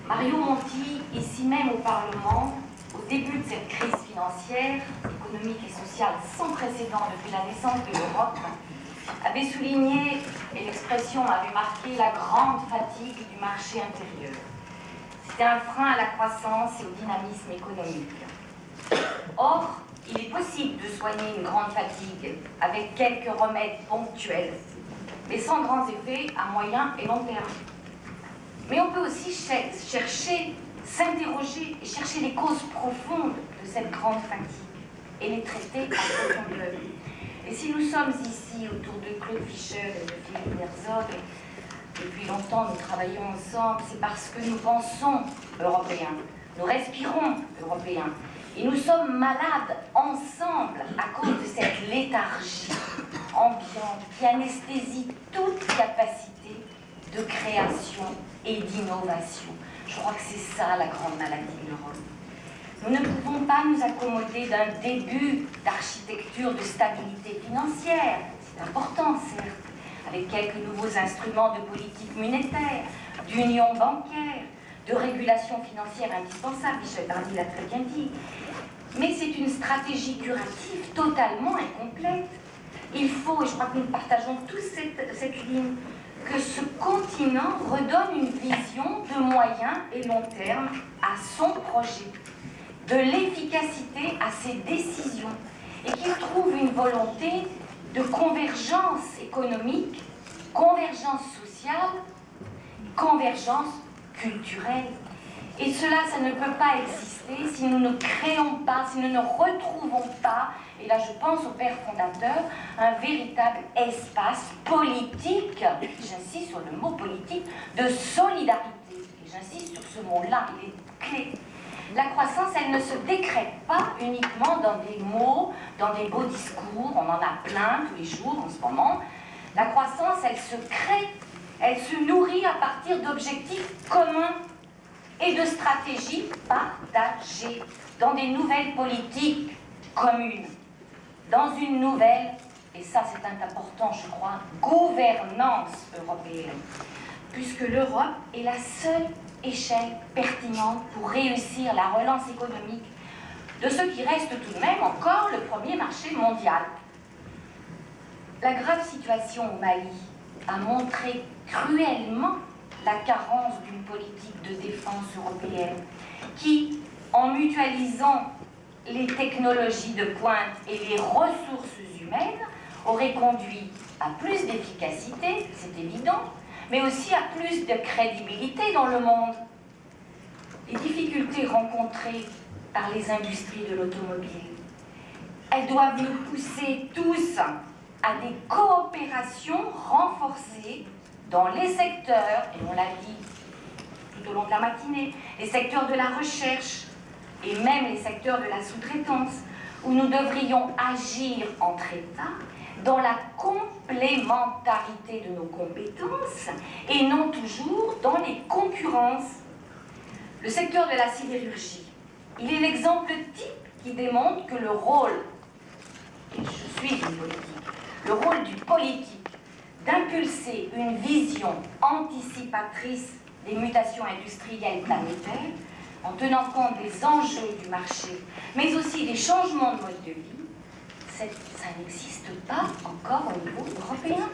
Mario Monti, ici même au Parlement, au début de cette crise financière, économique et sociale sans précédent depuis la naissance de l'Europe, avait souligné, et l'expression m'avait marqué, la grande fatigue du marché intérieur. C'était un frein à la croissance et au dynamisme économique. Or, il est possible de soigner une grande fatigue avec quelques remèdes ponctuels, mais sans grands effets à moyen et long terme. Mais on peut aussi chercher, s'interroger et chercher les causes profondes de cette grande fatigue et les traiter en profondeur. Et si nous sommes ici autour de Claude Fischer et de Philippe Herzog, depuis longtemps nous travaillons ensemble, c'est parce que nous pensons européens, nous respirons européens, et nous sommes malades ensemble à cause de cette léthargie ambiante qui anesthésie toute capacité de création et d'innovation. Je crois que c'est ça la grande maladie de l'Europe. Nous ne pouvons pas nous accommoder d'un début d'architecture de stabilité financière, c'est important certes, avec quelques nouveaux instruments de politique monétaire, d'union bancaire, de régulation financière indispensable, Michel Barnier l'a très bien dit. Mais c'est une stratégie curative totalement incomplète. Il faut, et je crois que nous partageons tous cette ligne, que ce continent redonne une vision de moyen et long terme à son projet, de l'efficacité à ses décisions, et qu'il trouve une volonté de convergence économique, convergence sociale, convergence culturelle. Et cela, ça ne peut pas exister si nous ne créons pas, si nous ne retrouvons pas, et là je pense au père fondateur, un véritable espace politique, j'insiste sur le mot politique, de solidarité. Et j'insiste sur ce mot-là, il est clé. La croissance, elle ne se décrète pas uniquement dans des mots, dans des beaux discours, on en a plein tous les jours en ce moment. La croissance, elle se crée, elle se nourrit à partir d'objectifs communs et de stratégies partagées dans des nouvelles politiques communes, dans une nouvelle, et ça c'est important je crois, gouvernance européenne, puisque l'Europe est la seule échelle pertinente pour réussir la relance économique de ce qui reste tout de même encore le premier marché mondial. La grave situation au Mali a montré cruellement la carence d'une politique de défense européenne qui, en mutualisant les technologies de pointe et les ressources humaines, aurait conduit à plus d'efficacité, c'est évident, mais aussi à plus de crédibilité dans le monde. Les difficultés rencontrées par les industries de l'automobile, elles doivent nous pousser tous à des coopérations renforcées dans les secteurs, et on l'a dit tout au long de la matinée, les secteurs de la recherche et même les secteurs de la sous-traitance, où nous devrions agir entre États dans la complémentarité de nos compétences et non toujours dans les concurrences. Le secteur de la sidérurgie, il est l'exemple type qui démontre que le rôle, et je suis une politique, le rôle du politique d'impulser une vision anticipatrice des mutations industrielles planétaires en tenant compte des enjeux du marché, mais aussi des changements de mode de vie, ça n'existe pas encore au niveau européen.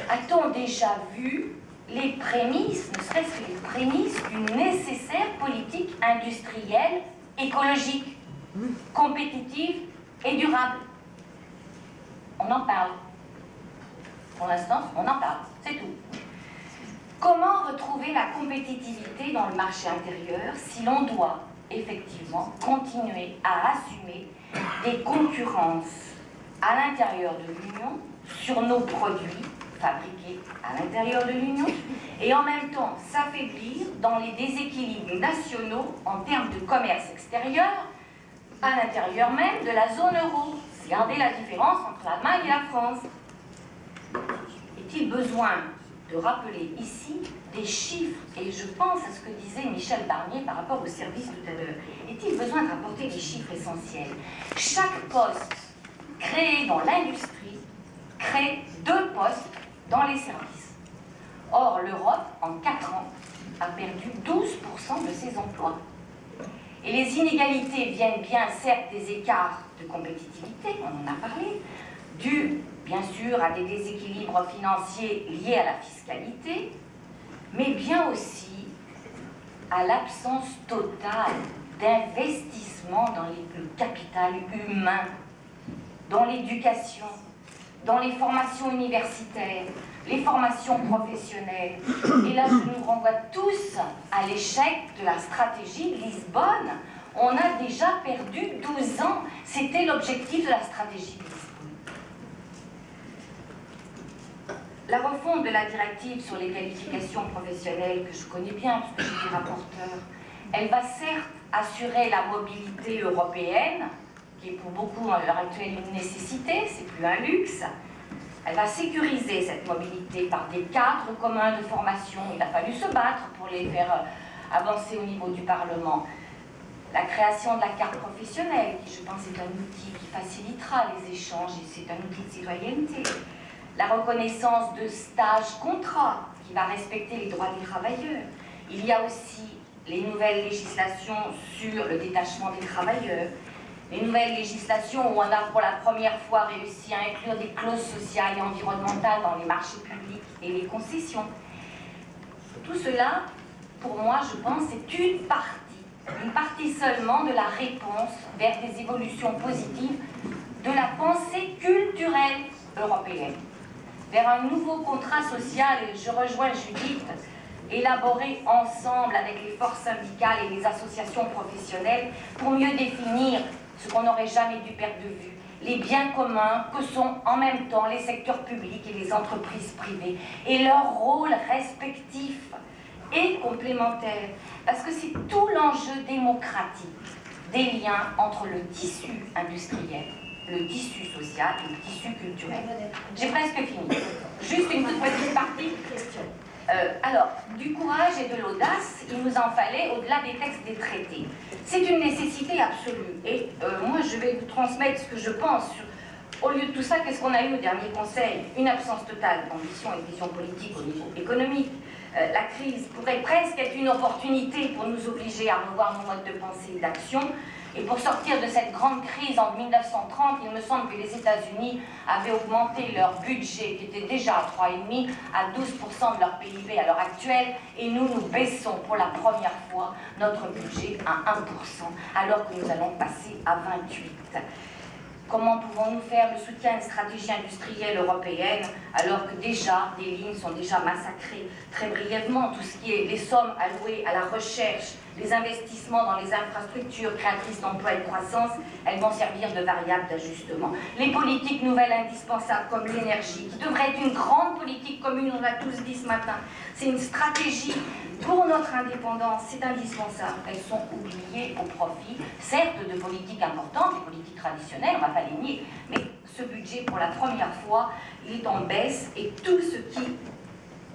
A-t-on déjà vu les prémices, ne serait-ce que les prémices d'une nécessaire politique industrielle, écologique, compétitive et durable? On en parle. Pour l'instant, on en parle, c'est tout. Comment retrouver la compétitivité dans le marché intérieur si l'on doit effectivement continuer à assumer des concurrences à l'intérieur de l'Union sur nos produits fabriqués à l'intérieur de l'Union et en même temps s'affaiblir dans les déséquilibres nationaux en termes de commerce extérieur à l'intérieur même de la zone euro? Regardez la différence entre l'Allemagne et la France. Est-il besoin de rappeler ici des chiffres, et je pense à ce que disait Michel Barnier par rapport au service tout à l'heure. Est-il besoin de rapporter des chiffres essentiels? Chaque poste créé dans l'industrie crée 2 postes dans les services. Or, l'Europe, en 4 ans, a perdu 12% de ses emplois. Et les inégalités viennent bien certes des écarts de compétitivité, on en a parlé, dus bien sûr à des déséquilibres financiers liés à la fiscalité, mais bien aussi à l'absence totale d'investissement dans le capital humain, dans l'éducation, dans les formations universitaires, les formations professionnelles. Et là, je nous renvoie tous à l'échec de la stratégie de Lisbonne. On a déjà perdu 12 ans. C'était l'objectif de la stratégie de Lisbonne. La refonte de la directive sur les qualifications professionnelles, que je connais bien, parce que j'étais rapporteur, elle va certes assurer la mobilité européenne, qui est pour beaucoup à l'heure actuelle une nécessité, c'est plus un luxe. Elle va sécuriser cette mobilité par des cadres communs de formation. Il a fallu se battre pour les faire avancer au niveau du Parlement. La création de la carte professionnelle, qui je pense est un outil qui facilitera les échanges et c'est un outil de citoyenneté. La reconnaissance de stages-contrats, qui va respecter les droits des travailleurs. Il y a aussi les nouvelles législations sur le détachement des travailleurs, les nouvelles législations où on a pour la première fois réussi à inclure des clauses sociales et environnementales dans les marchés publics et les concessions. Tout cela, pour moi, je pense, c'est une partie seulement de la réponse vers des évolutions positives de la pensée culturelle européenne, vers un nouveau contrat social, et je rejoins Judith, élaboré ensemble avec les forces syndicales et les associations professionnelles pour mieux définir ce qu'on n'aurait jamais dû perdre de vue, les biens communs que sont en même temps les secteurs publics et les entreprises privées, et leurs rôles respectifs et complémentaires, parce que c'est tout l'enjeu démocratique des liens entre le tissu industriel, le tissu social et le tissu culturel. J'ai presque fini. Juste une toute petite partie. Alors, du courage et de l'audace, il nous en fallait au-delà des textes des traités. C'est une nécessité absolue. Et moi, je vais vous transmettre ce que je pense. Au lieu de tout ça, qu'est-ce qu'on a eu au dernier Conseil? Une absence totale d'ambition et de vision politique au niveau économique. La crise pourrait presque être une opportunité pour nous obliger à revoir nos modes de pensée et d'action. Et pour sortir de cette grande crise en 1930, il me semble que les États-Unis avaient augmenté leur budget, qui était déjà à 3,5, à 12% de leur PIB à l'heure actuelle, et nous baissons pour la première fois notre budget à 1%, alors que nous allons passer à 28%. Comment pouvons-nous faire le soutien à une stratégie industrielle européenne alors que déjà des lignes sont déjà massacrées? Très brièvement, tout ce qui est les sommes allouées à la recherche, les investissements dans les infrastructures créatrices d'emplois et de croissance, elles vont servir de variable d'ajustement. Les politiques nouvelles indispensables comme l'énergie, qui devrait être une grande politique commune, on l'a tous dit ce matin, c'est une stratégie pour notre indépendance, c'est indispensable. Elles sont oubliées au profit, certes, de politiques importantes, des politiques traditionnelles, on ne va pas les nier, mais ce budget, pour la première fois, il est en baisse et tout ce qui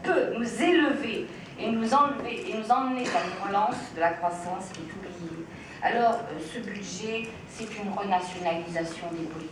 peut nous élever et nous enlever et nous emmener vers une relance de la croissance est oublié. Alors, ce budget, c'est une renationalisation des politiques.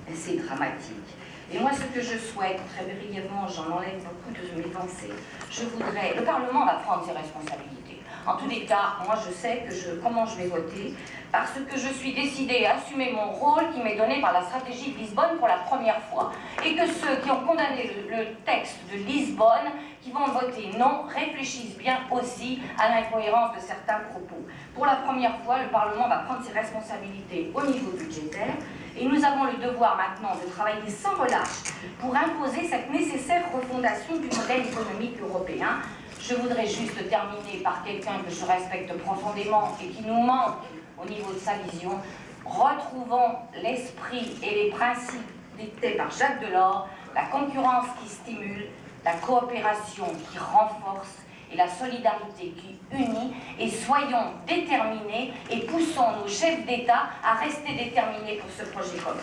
Et c'est dramatique. Et moi, ce que je souhaite, très brièvement, j'en enlève beaucoup de mes pensées, je voudrais... Le Parlement va prendre ses responsabilités. En tous les cas, moi, je sais comment je vais voter, parce que je suis décidée à assumer mon rôle qui m'est donné par la stratégie de Lisbonne pour la première fois, et que ceux qui ont condamné le texte de Lisbonne, qui vont voter non, réfléchissent bien aussi à l'incohérence de certains propos. Pour la première fois, le Parlement va prendre ses responsabilités au niveau budgétaire, et nous avons le devoir maintenant de travailler sans relâche pour imposer cette nécessaire refondation du modèle économique européen. Je voudrais juste terminer par quelqu'un que je respecte profondément et qui nous manque au niveau de sa vision. Retrouvons l'esprit et les principes dictés par Jacques Delors, la concurrence qui stimule, la coopération qui renforce et la solidarité qui unit, et soyons déterminés et poussons nos chefs d'État à rester déterminés pour ce projet commun.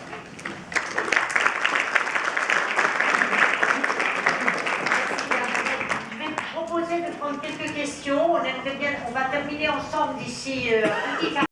Je vais proposer de prendre quelques questions. On va terminer ensemble d'ici un petit quart.